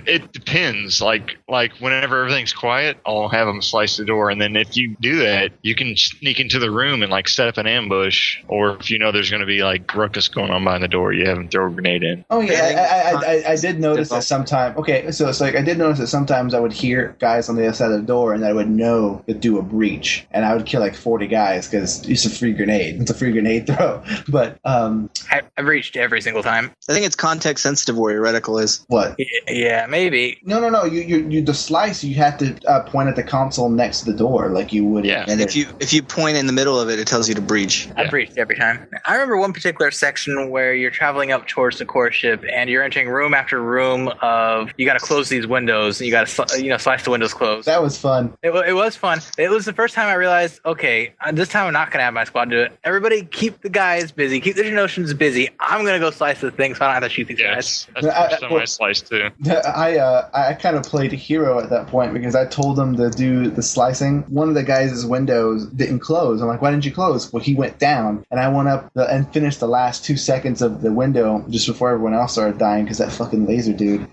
Speaker 3: it depends. Like whenever everything's quiet, I'll have them slice the door, and then if you do that, you can sneak into the room and like set up an ambush, or if you know there's going to be like ruckus going on behind the door, you have them throw a grenade in.
Speaker 4: Oh yeah, I did notice that sometimes. Okay, so it's like I did notice that sometimes I would hear guys on the other side of the door, and I would know to do a breach, and I would kill like 40 guys because it's a free grenade. It's a free grenade throw. But
Speaker 1: I've reached every single time.
Speaker 2: I think it's context sensitive where your reticle is.
Speaker 4: what?
Speaker 1: Yeah, maybe.
Speaker 4: No. You the slice. You have to point at the console next to the door, like you would.
Speaker 3: Yeah.
Speaker 2: And if you point in the middle of it, it tells you to breach.
Speaker 1: I've breached every time. I remember one particular section where you're traveling up towards the core ship and you're entering room after room of you got to close these windows and you got to slice the windows closed.
Speaker 4: That was fun.
Speaker 1: It was fun. It was the first time I realized, okay, this time I'm not going to have my squad do it. Everybody keep the guys busy. Keep the Genosians busy. I'm going to go slice the thing so I don't have to shoot these guys.
Speaker 3: That's the first time I sliced too.
Speaker 4: I kind of played hero at that point because I told him to do the slicing. One of the guys' windows didn't close. I'm like, why didn't you close? Well, he went down, and I went up and finished the last 2 seconds of the window just before everyone else started dying because that fucking laser dude.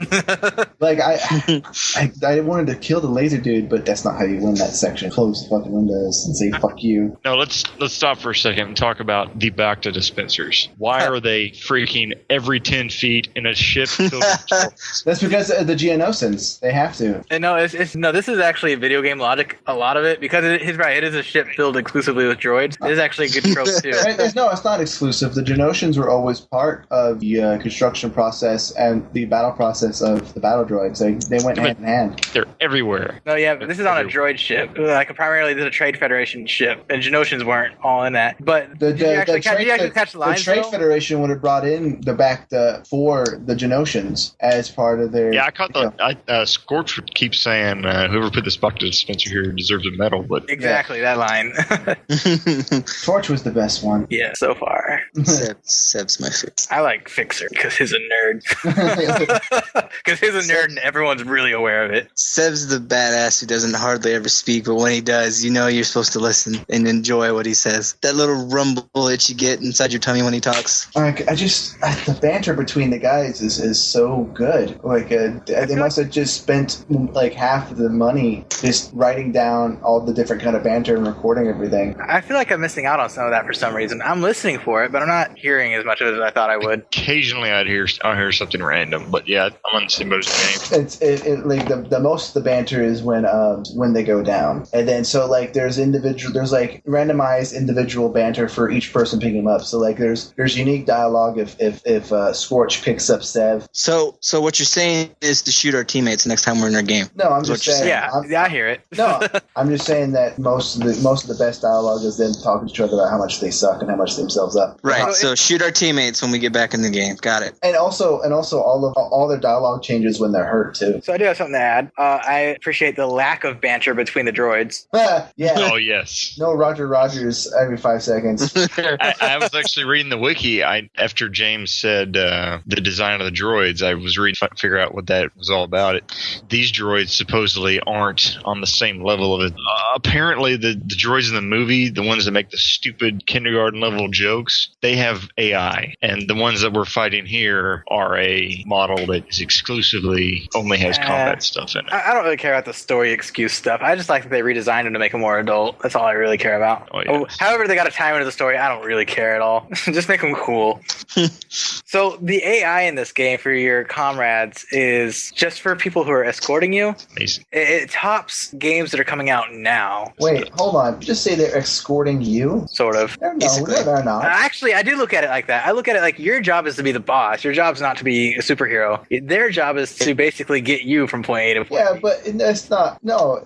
Speaker 4: Like, I wanted to kill the laser dude, but that's not how you win that section. Close the fucking windows and say fuck you.
Speaker 3: No, let's stop for a second and talk about the Bacta dispensers. Why are they freaking every 10 feet in a ship filled with droids?
Speaker 4: That's because of the Geonosins. They have to.
Speaker 1: And this is actually video game logic, a lot of it, because he's right. It is a ship filled exclusively with droids. It is actually a good trope too.
Speaker 4: No, it's not exclusive. The Genosians were always part of the construction process and the battle process of the battle droids. They went hand in hand.
Speaker 3: They're everywhere.
Speaker 1: No, yeah, but this is on a droid ship. Like primarily, this is a Trade Federation ship, and Genosians weren't all in that. But did you actually catch the lines?
Speaker 4: The Trade Federation would have brought in the Bacta for the Genosians as part of their.
Speaker 3: Yeah, I caught Scorch would keep saying whoever put this Bacta dispenser here deserves a medal, but
Speaker 1: exactly that line.
Speaker 4: Torch was the best one.
Speaker 1: Yeah, so far.
Speaker 2: Seb's my favorite.
Speaker 1: I like Fixer because he's a nerd. Because he's a nerd and everyone's really aware of it.
Speaker 2: Seb's the badass who doesn't hardly ever speak, but when he does, you know you're supposed to listen and enjoy what he says. That little rumble that you get inside your tummy when he talks.
Speaker 4: The banter between the guys is so good. Like, they must have just spent like half of the money just writing down all the different kind of banter and recording everything.
Speaker 1: I feel like I'm missing out on some of that for some reason. I'm listening for it, but I'm not hearing as much of it as I thought I would.
Speaker 3: Occasionally I'll hear something random, but yeah, I'm on the same boat as the game.
Speaker 4: It's like the most of the banter is when they go down, and then so like there's like randomized individual banter for each person picking them up. So like there's unique dialogue if Scorch picks up Sev.
Speaker 2: So what you're saying is to shoot our teammates next time we're in our game.
Speaker 4: No, I'm just saying.
Speaker 1: Yeah, I hear it.
Speaker 4: No, I'm just saying that most of the best dialogue is them talking to each other about how much they suck and how much themselves up.
Speaker 2: Right. So shoot our teammates when we get back in the game. Got it.
Speaker 4: And also all their dialogue changes when they're hurt too.
Speaker 1: So I do have something to add. I appreciate the lack of banter between the droids.
Speaker 4: Yeah.
Speaker 3: Oh yes.
Speaker 4: No Roger Rogers every 5 seconds.
Speaker 3: I was actually reading the wiki. After James said the design of the droids, I was reading to figure out what that was all about. These droids supposedly aren't on the same level of it. Apparently, the droids in the movie, the ones that make the stupid kindergarten level jokes, they have AI, and the ones that we're fighting here are a model that is exclusively only has combat stuff in it.
Speaker 1: I don't really care about the story excuse stuff. I just like that they redesigned them to make them more adult. That's all I really care about.
Speaker 3: Oh, yes.
Speaker 1: However they got to time into the story, I don't really care at all. Just make them cool. So the AI in this game for your comrades is just for people who are escorting you.
Speaker 3: Amazing.
Speaker 1: It tops games that are coming out now.
Speaker 4: Wait, hold on. Just say they're escorting you?
Speaker 1: Sort of.
Speaker 4: No, they're not.
Speaker 1: Actually, I do look at it like that. I look at it like your job is to be the boss. Your job's not to be a superhero. Their job is to basically get you from point A to point B.
Speaker 4: Yeah, but it's not. No.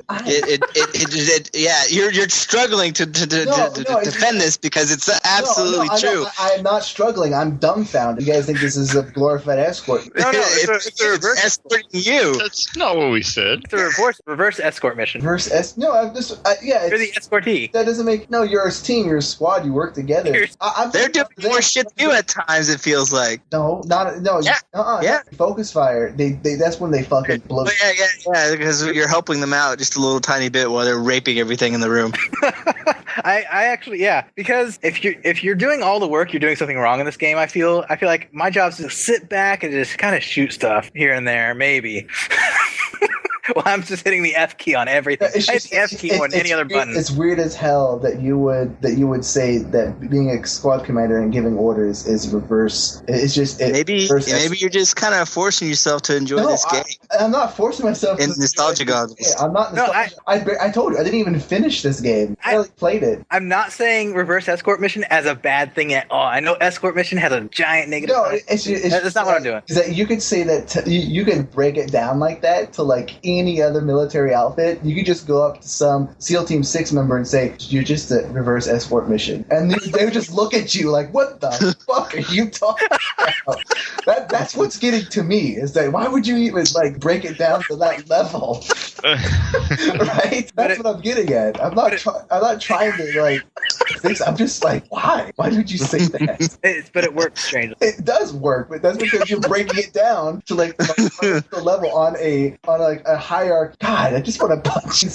Speaker 2: Yeah, you're struggling to defend this because it's absolutely true.
Speaker 4: I'm not struggling. I'm dumbfounded. You guys think this is a glorified escort?
Speaker 1: No, it's a reverse
Speaker 2: escorting you.
Speaker 3: That's not what we said.
Speaker 1: It's a reverse escort mission.
Speaker 4: No, I'm just
Speaker 1: You're the escortee.
Speaker 4: That doesn't make you're a team, you're a squad, you work together.
Speaker 2: They're doing more shit than you at times. It feels like
Speaker 4: Yeah. Focus fire. They that's when they fucking blow.
Speaker 2: Yeah, because you're helping them out just a little tiny bit while they're raping everything in the room.
Speaker 1: I actually because if you're doing all the work, you're doing something wrong in this game. I feel like my job is to sit back and just kind of shoot stuff here and there, maybe. Well, I'm just hitting the F key on everything. I hit the F key more than any other button.
Speaker 4: It's weird as hell that you would say that being a squad commander and giving orders is reverse. It's just
Speaker 2: maybe you're just kind of forcing yourself to enjoy this game.
Speaker 4: I'm not forcing myself.
Speaker 2: In nostalgia goggles.
Speaker 4: I'm not. I told you I didn't even finish this game. I barely played it.
Speaker 1: I'm not saying reverse escort mission as a bad thing at all. I know escort mission has a giant negative.
Speaker 4: No, that's
Speaker 1: not what I'm doing.
Speaker 4: Is that you could say that you could break it down like that to like any other military outfit. You could just go up to some SEAL Team 6 member and say, you're just a reverse escort mission. And they would just look at you like, what the fuck are you talking about? That's what's getting to me, is that why would you even like break it down to that level? Right? That's what I'm getting at. I'm not trying to like fix. I'm just like, why? Why would you say that?
Speaker 1: But it works strangely.
Speaker 4: It does work, but that's because you're breaking it down to like the level on a hierarchy. God, I just want to punch you.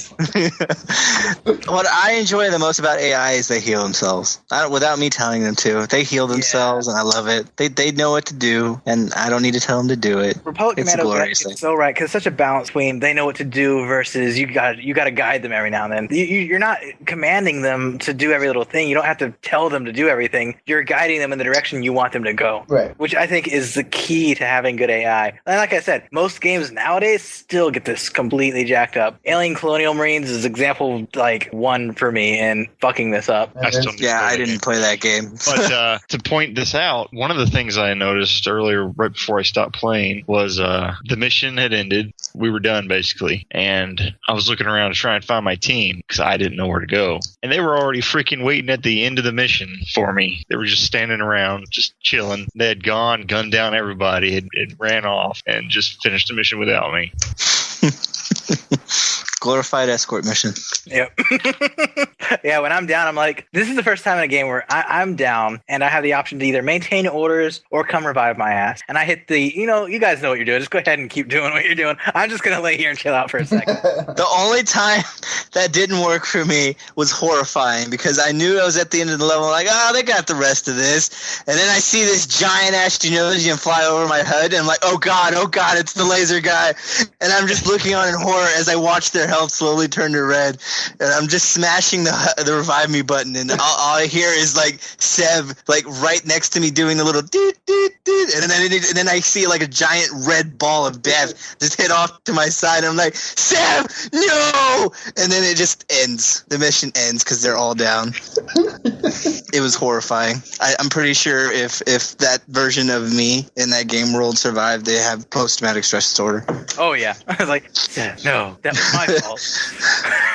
Speaker 2: What I enjoy the most about AI is they heal themselves. Without me telling them to. They heal themselves, and I love it. They know what to do, and I don't need to tell them to do it.
Speaker 1: Republic Commando is so right, because it's such a balance between they know what to do versus you got to guide them every now and then. You're not commanding them to do every little thing. You don't have to tell them to do everything. You're guiding them in the direction you want them to go.
Speaker 4: Right.
Speaker 1: Which I think is the key to having good AI. And like I said, most games nowadays still get this completely jacked up. Alien Colonial Marines is example like 1 for me in fucking this up.
Speaker 2: I didn't play that game.
Speaker 3: But to point this out, one of the things I noticed earlier, right before I stopped playing, was the mission had ended. We were done basically, and I was looking around to try and find my team because I didn't know where to go, and they were already freaking waiting at the end of the mission for me. They were just standing around, just chilling. They had gunned down everybody, had ran off, and just finished the mission without me.
Speaker 2: Glorified escort mission.
Speaker 1: Yep. Yeah, when I'm down, I'm like, this is the first time in a game where I'm down and I have the option to either maintain orders or come revive my ass. And I hit the, you guys know what you're doing. Just go ahead and keep doing what you're doing. I'm just going to lay here and chill out for a second.
Speaker 2: The only time that didn't work for me was horrifying because I knew I was at the end of the level, like, oh, they got the rest of this. And then I see this giant Ashtonosian fly over my head, and I'm like, oh God, it's the laser guy. And I'm just looking on in horror as I watch their health slowly turn to red. And I'm just smashing the revive me button, and all I hear is like Seb like right next to me doing the little doot doot doot, and then I see like a giant red ball of death just hit off to my side. And I'm like, Seb, no! And then it just ends. The mission ends because they're all down. It was horrifying. I'm pretty sure if that version of me in that game world survived, they have post-traumatic stress disorder.
Speaker 1: Oh yeah, I was like, no, that was my fault.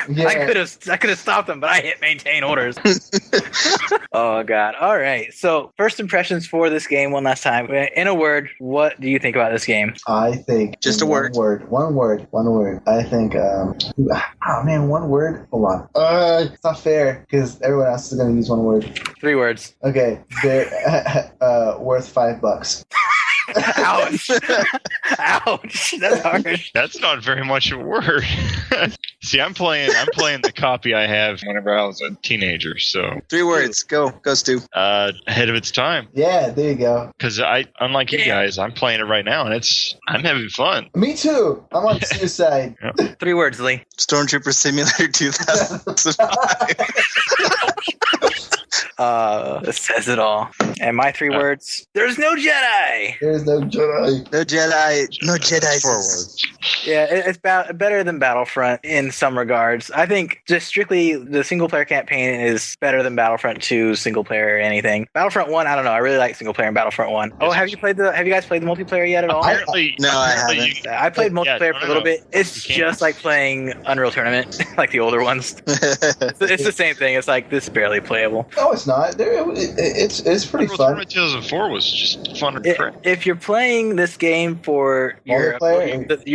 Speaker 4: Yeah.
Speaker 1: I could have stopped them, but I hit maintain orders. Oh god. All right. So first impressions for this game one last time. In a word, what do you think about this game?
Speaker 4: I think
Speaker 2: just a word.
Speaker 4: One word. I think. One word. Hold on. It's not fair because everyone else is going to use one word.
Speaker 1: 3 words.
Speaker 4: Okay. They're worth $5.
Speaker 1: Ouch. Ouch. That's harsh.
Speaker 3: That's not very much a word. See, I'm playing the copy I have whenever I was a teenager, so
Speaker 2: 3 words. Go Stu.
Speaker 3: Ahead of its time.
Speaker 4: Yeah, there you go.
Speaker 3: Because unlike you guys, I'm playing it right now, and I'm having fun.
Speaker 4: Me too. I'm on suicide.
Speaker 1: 3 words, Lee.
Speaker 2: Stormtrooper Simulator 2005.
Speaker 1: It says it all. And my 3 words, there's no Jedi!
Speaker 4: There's no Jedi.
Speaker 2: No Jedi. No Jedi.
Speaker 3: 4 words.
Speaker 1: Yeah, it's better than Battlefront in some regards. I think just strictly the single-player campaign is better than Battlefront 2 single-player or anything. Battlefront 1, I don't know. I really like single-player in Battlefront 1. Oh, have you guys played the multiplayer yet at all?
Speaker 3: Apparently,
Speaker 2: No, I haven't.
Speaker 1: I played multiplayer for a little bit. It's just like playing Unreal Tournament, like the older ones. It's the same thing. It's like, this is barely playable.
Speaker 4: No, it's not. It's pretty fun.
Speaker 3: Tournament 2004 was just fun and crap.
Speaker 1: If you're playing this game for your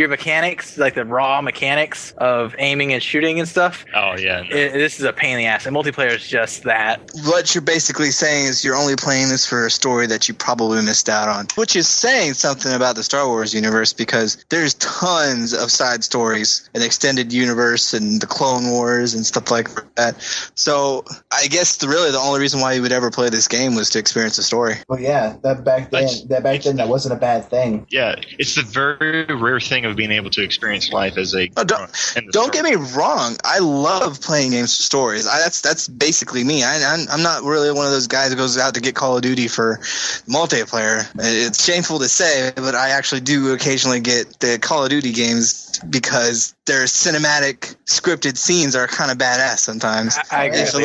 Speaker 1: mechanics, like the raw mechanics of aiming and shooting and stuff, this is a pain in the ass. And multiplayer is just that.
Speaker 2: What you're basically saying is you're only playing this for a story that you probably missed out on, which is saying something about the Star Wars universe, because there's tons of side stories, an extended universe, and the Clone Wars and stuff like that. So I guess really the only reason why you would ever play this game was to experience the story.
Speaker 4: Well, yeah, back then that wasn't a bad thing.
Speaker 3: Yeah, it's the very rare thing of being able to experience life as a.
Speaker 2: Don't get me wrong. I love playing games for stories. That's basically me. I'm not really one of those guys who goes out to get Call of Duty for multiplayer. It's shameful to say, but I actually do occasionally get the Call of Duty games because their cinematic scripted scenes are kind of badass sometimes.
Speaker 1: I agree.
Speaker 2: It's a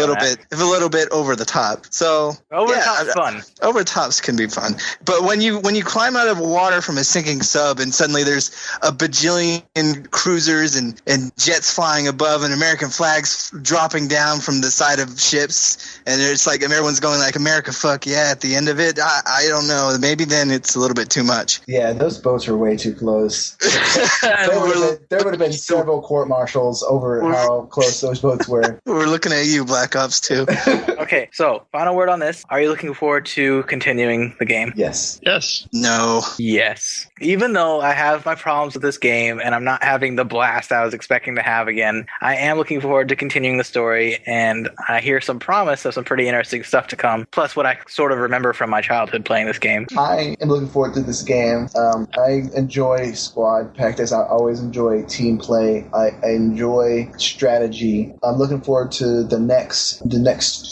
Speaker 2: little bit over the top. So
Speaker 1: over the top's fun.
Speaker 2: Over the tops can be fun. But when you climb out of water from a sinking sub and suddenly there's a bajillion cruisers and jets flying above and American flags dropping down from the side of ships, and it's like everyone's going like America fuck yeah at the end of it, I don't know. Maybe then it's a little bit too much.
Speaker 4: Yeah, those boats were way too close. There would have been several court-martials over how close those boats were.
Speaker 2: We're looking at you, Black Ops 2.
Speaker 1: Okay, so final word on this. Are you looking forward to continuing the game?
Speaker 4: Yes.
Speaker 3: Yes.
Speaker 2: No.
Speaker 1: Yes. Even though I have my problems with this game and I'm not having the blast I was expecting to have again, I am looking forward to continuing the story, and I hear some promise of some pretty interesting stuff to come, plus what I sort of remember from my childhood playing this game.
Speaker 4: I am looking forward to this game. I enjoy squad practice. I always enjoy team play. I enjoy strategy. I'm looking forward to the next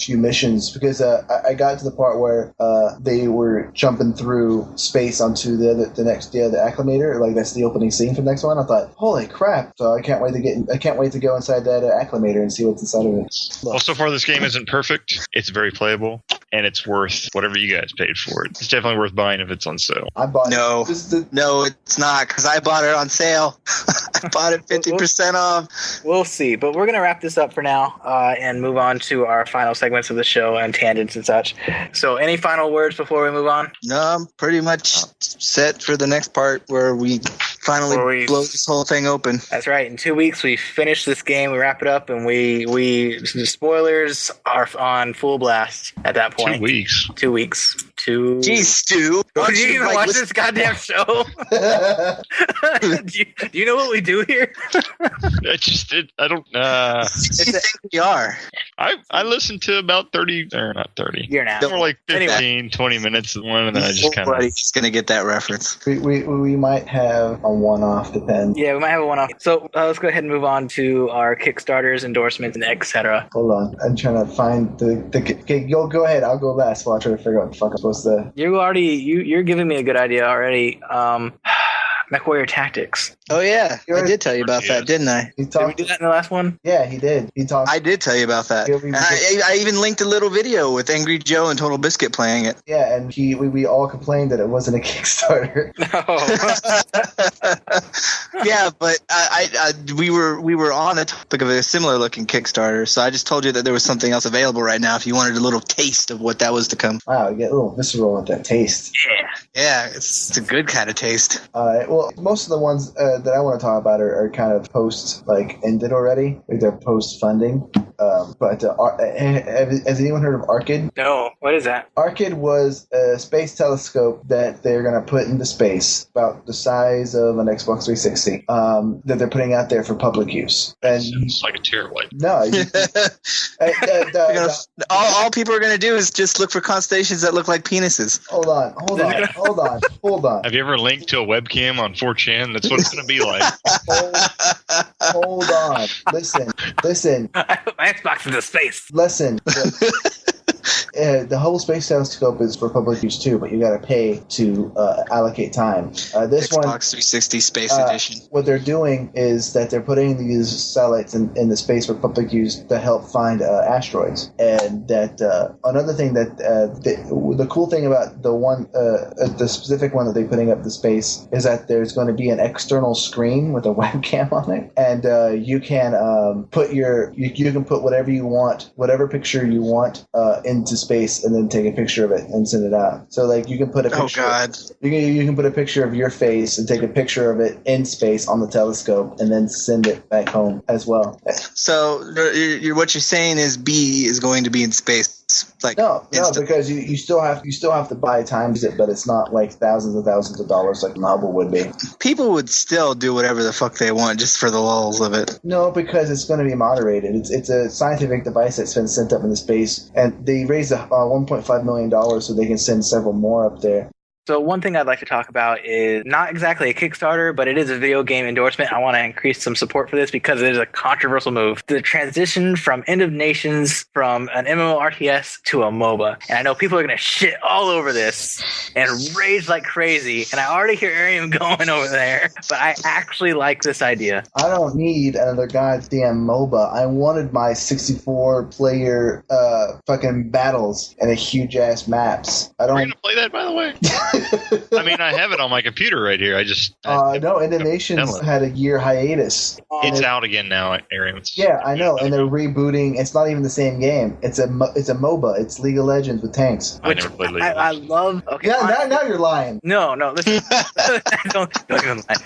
Speaker 4: few missions, because I got to the part where they were jumping through space onto the acclimator. Like, that's the opening scene for the next one. I thought, holy crap! So I can't wait to go inside that acclimator and see what's inside of it.
Speaker 3: Well, so far this game isn't perfect. It's very playable, and it's worth whatever you guys paid for it. It's definitely worth buying if it's on sale.
Speaker 4: I bought
Speaker 2: no,
Speaker 4: it.
Speaker 2: No, it's not, because I bought it on sale. I bought it 50% off.
Speaker 1: We'll see, but we're going to wrap this up for now and move on to our final segments of the show and tangents and such. So any final words before we move on?
Speaker 2: No, I'm pretty much set for the next part where we finally blow this whole thing open.
Speaker 1: That's right. In 2 weeks, we finish this game, we wrap it up, and the spoilers are on full blast at that point.
Speaker 3: 2 weeks.
Speaker 1: 2 weeks.
Speaker 2: Jeez, Stu.
Speaker 1: Did you even watch this goddamn show? Do you know what we do here?
Speaker 3: I don't.
Speaker 2: You think we are?
Speaker 3: I listened to about 30, or not 30.
Speaker 1: You're now.
Speaker 3: More like 15,
Speaker 1: anyway.
Speaker 3: 20 minutes of one, and then I just kind of.
Speaker 2: Nobody's going to get that reference.
Speaker 4: We might have a one-off, depends.
Speaker 1: Yeah, we might have a one-off. So let's go ahead and move on to our Kickstarters, endorsements, and etc.
Speaker 4: Hold on, I'm trying to find the. Okay, you'll go ahead. I'll go last while I try to figure out what the fuck I'm supposed to.
Speaker 1: You're giving me a good idea already. MechWarrior Tactics.
Speaker 2: Oh yeah, I did tell you about that, didn't I?
Speaker 1: Did we do that in the last one?
Speaker 4: Yeah, he did.
Speaker 2: I did tell you about that. I even linked a little video with Angry Joe and Total Biscuit playing it.
Speaker 4: Yeah, and we all complained that it wasn't a Kickstarter.
Speaker 1: No.
Speaker 2: Yeah, but we were on a topic of a similar looking Kickstarter, so I just told you that there was something else available right now if you wanted a little taste of what that was to come.
Speaker 4: Wow, you get a little visceral with that taste.
Speaker 2: Yeah, it's a good kind of taste.
Speaker 4: Well, most of the ones that I want to talk about are kind of post ended already. Like, they're post funding. But has anyone heard of Arkid?
Speaker 1: No. What is that?
Speaker 4: Arkid was a space telescope that they're going to put into space, about the size of an Xbox 360, that they're putting out there for public use. And
Speaker 3: it's like a terabyte.
Speaker 4: No.
Speaker 2: All people are going to do is just look for constellations that look like penises.
Speaker 4: Hold on.
Speaker 3: Have you ever linked to a webcam on 4chan? That's what it's going to be like.
Speaker 4: Hold on. Listen.
Speaker 1: I put my Xbox into space.
Speaker 4: Listen. The whole space telescope is for public use too, but you got to pay to allocate time. This
Speaker 2: Xbox
Speaker 4: one,
Speaker 2: 360 Space Edition.
Speaker 4: What they're doing is that they're putting these satellites in the space for public use to help find asteroids. And that another thing that the cool thing about the specific one that they're putting up to space is that there's going to be an external screen with a webcam on it, and you can put whatever you want, whatever picture you want into space space and then take a picture of it and send it out. So like you can put a picture. Oh God! You can put a picture of your face and take a picture of it in space on the telescope and then send it back home as well.
Speaker 2: So what you're saying is B is going to be in space. Like
Speaker 4: no, because you still have to buy times it, but it's not like thousands of dollars like Hubble would be.
Speaker 2: People would still do whatever the fuck they want just for the lulz of it.
Speaker 4: No, because it's going to be moderated. It's a scientific device that's been sent up into space, and they raised $1.5 million so they can send several more up there.
Speaker 1: So one thing I'd like to talk about is not exactly a Kickstarter, but it is a video game endorsement. I want to increase some support for this because it is a controversial move. The transition from End of Nations from an MMORTS to a MOBA. And I know people are going to shit all over this and rage like crazy. And I already hear Ariam going over there, but I actually like this idea.
Speaker 4: I don't need another goddamn MOBA. I wanted my 64-player fucking battles and a huge-ass maps. I don't...
Speaker 3: We're going to play that, by the way? I mean, I have it on my computer right here.
Speaker 4: No, End of Nations had a year hiatus.
Speaker 3: It's out again now, Ariam.
Speaker 4: Yeah, I know, and they're rebooting. It's not even the same game. It's a MOBA. It's League of Legends with tanks.
Speaker 3: I never played League of
Speaker 1: I
Speaker 3: Legends.
Speaker 1: love. Okay,
Speaker 4: yeah, now you're lying.
Speaker 1: No, listen. don't even lie.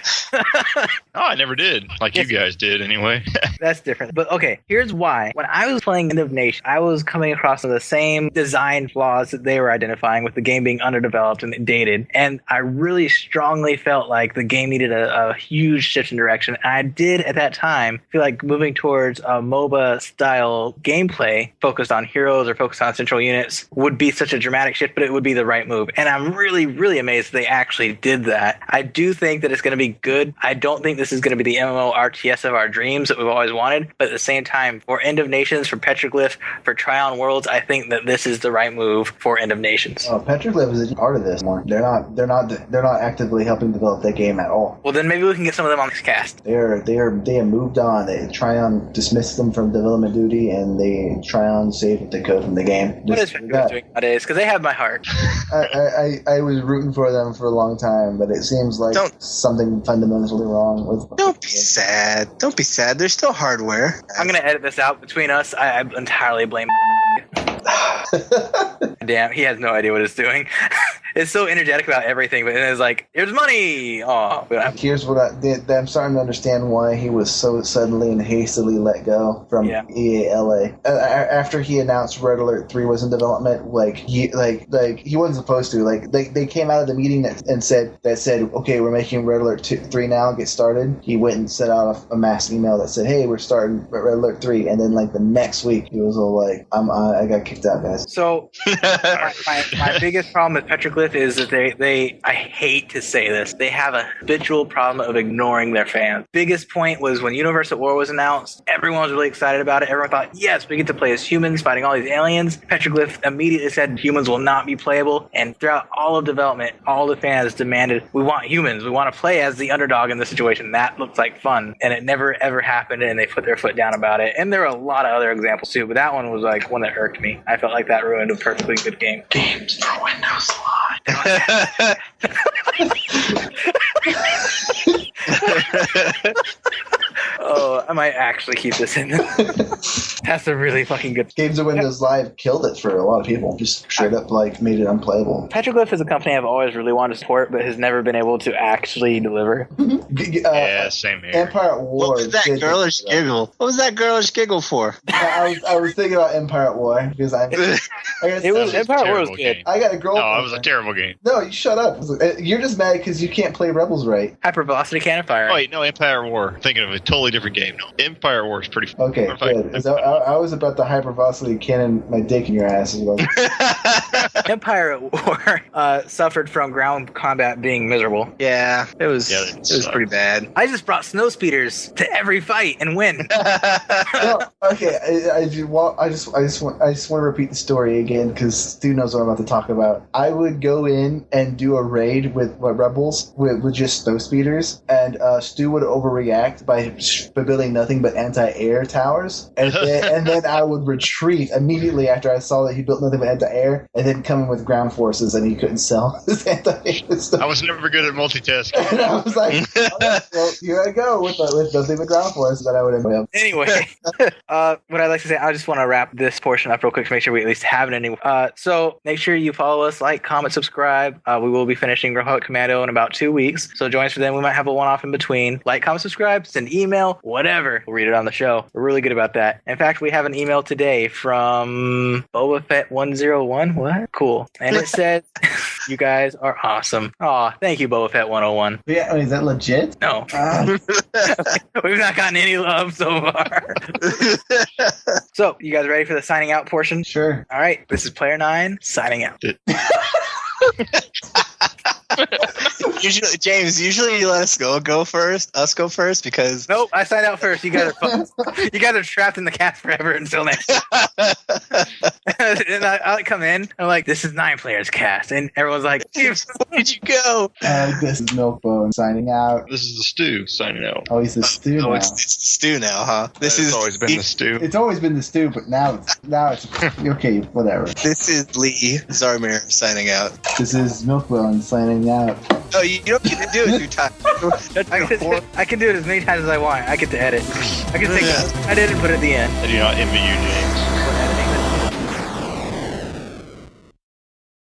Speaker 3: Oh, I never did. Like you guys did, anyway.
Speaker 1: That's different. But okay, here's why. When I was playing End of Nation, I was coming across the same design flaws that they were identifying with the game being underdeveloped and dated. And I really strongly felt like the game needed a huge shift in direction. And I did at that time feel like moving towards a MOBA style gameplay focused on heroes or focused on central units would be such a dramatic shift, but it would be the right move. And I'm really, really amazed they actually did that. I do think that it's going to be good. I don't think this is going to be the MMORTS of our dreams that we've always wanted. But at the same time, for End of Nations, for Petroglyph, for Tryon Worlds, I think that this is the right move for End of Nations.
Speaker 4: Oh, Petroglyph is a part of this one. They're not actively helping develop that game at all.
Speaker 1: Well, then maybe we can get some of them on this cast.
Speaker 4: They have moved on. Tryon dismissed them from development duty, and Tryon saved what they could from the game.
Speaker 1: What is Petroglyph doing nowadays? Because they have my heart.
Speaker 4: I was rooting for them for a long time, but it seems like something fundamentally wrong with.
Speaker 2: Don't be sad. Don't be sad. There's still hardware.
Speaker 1: I'm gonna edit this out. Between us, I entirely blame. Damn, he has no idea what it's doing. It's so energetic about everything, but then it's like, here's money. Oh,
Speaker 4: here's what I'm starting to understand why he was so suddenly and hastily let go from EA LA. After he announced Red Alert 3 was in development, he wasn't supposed to. They came out of the meeting and said, okay, we're making Red Alert 3 now. Get started. He went and sent out a mass email that said, hey, we're starting Red Alert 3, and then the next week he was all like, I got kicked out, guys.
Speaker 1: So my biggest problem with Petroglyph is that they I hate to say this, they have a habitual problem of ignoring their fans. Biggest point was when Universe at War was announced, everyone was really excited about it. Everyone thought, yes, we get to play as humans fighting all these aliens. Petroglyph immediately said humans will not be playable, and throughout all of development, all the fans demanded, we want humans. We want to play as the underdog in this situation. That looks like fun. And it never ever happened, and they put their foot down about it. And there are a lot of other examples too, but that one was one that irked me. I felt like that ruined a perfectly good game.
Speaker 2: Games for Windows Live.
Speaker 1: Oh, I might actually keep this in. That's a really fucking good.
Speaker 4: Games of Windows Live killed it for a lot of people. Just straight up made it unplayable.
Speaker 1: Petroglyph is a company I've always really wanted to support, but has never been able to actually deliver.
Speaker 3: Yeah, same here.
Speaker 4: Empire at War.
Speaker 2: What was that girlish giggle? What was that girlish giggle for?
Speaker 4: I was thinking about Empire at War because Empire
Speaker 1: at War was good.
Speaker 3: Game.
Speaker 4: I got a girl.
Speaker 3: No, it was a terrible game.
Speaker 4: No, you shut up. You're just mad because you can't play Rebels right.
Speaker 1: Hypervelocity Cannon Fire.
Speaker 3: Oh wait, no, Empire at War. Thinking of a totally different game. No, Empire at War is pretty fun.
Speaker 4: Okay, good. So I was about to hypervelocity cannon my dick in your ass as well.
Speaker 1: Empire at War suffered from ground combat being miserable.
Speaker 2: Yeah, it was pretty bad.
Speaker 1: I just brought snow speeders to every fight and win.
Speaker 4: Okay, I just want to repeat the story again because Stu knows what I'm about to talk about. I would go in and do a raid with rebels with just snow speeders, and Stu would overreact by building nothing but anti-air towers, and then I would retreat immediately after I saw that he built nothing but anti-air, and then come in with ground forces, and he couldn't sell his anti-air stuff.
Speaker 3: I was never good at multitasking.
Speaker 4: And I was like, well, here I go with nothing but ground forces that I would have.
Speaker 1: Anyway, what I'd like to say, I just want to wrap this portion up real quick to make sure we at least have an ending. So make sure you follow us, like, comment, subscribe. We will be finishing Republic Commando in about 2 weeks. So join us for them. We might have a one-off in between. Like, comment, subscribe, send email, whatever. We'll read it on the show. We're really good about that. In fact, we have an email today from Boba Fett 101. What? Cool. And it says, you guys are awesome. Aw, thank you, Boba Fett 101.
Speaker 4: Yeah, is that legit?
Speaker 1: No. We've not gotten any love so far. So, you guys ready for the signing out portion?
Speaker 4: Sure.
Speaker 1: All right, this is Player 9 signing out.
Speaker 2: Usually you let us go first because
Speaker 1: Nope, I signed out first. You guys are trapped in the cast forever until next. And I come in, I'm like, this is 9 players cast, and everyone's like,
Speaker 2: where did you go?
Speaker 4: This is Milkbone signing out.
Speaker 3: This is the stew signing out.
Speaker 4: Oh, he's the stew now.
Speaker 2: It's the stew now, huh?
Speaker 3: It's always been the stew.
Speaker 4: It's always been the stew, but now it's okay, whatever.
Speaker 2: This is Lee Zarmir signing out.
Speaker 4: This is Milkbone signing out.
Speaker 2: Oh, you don't get to do it 2 times.
Speaker 1: I can do it as many times as I want. I get to edit. I can take it, edit and put it at the end.
Speaker 3: I do not envy you, James.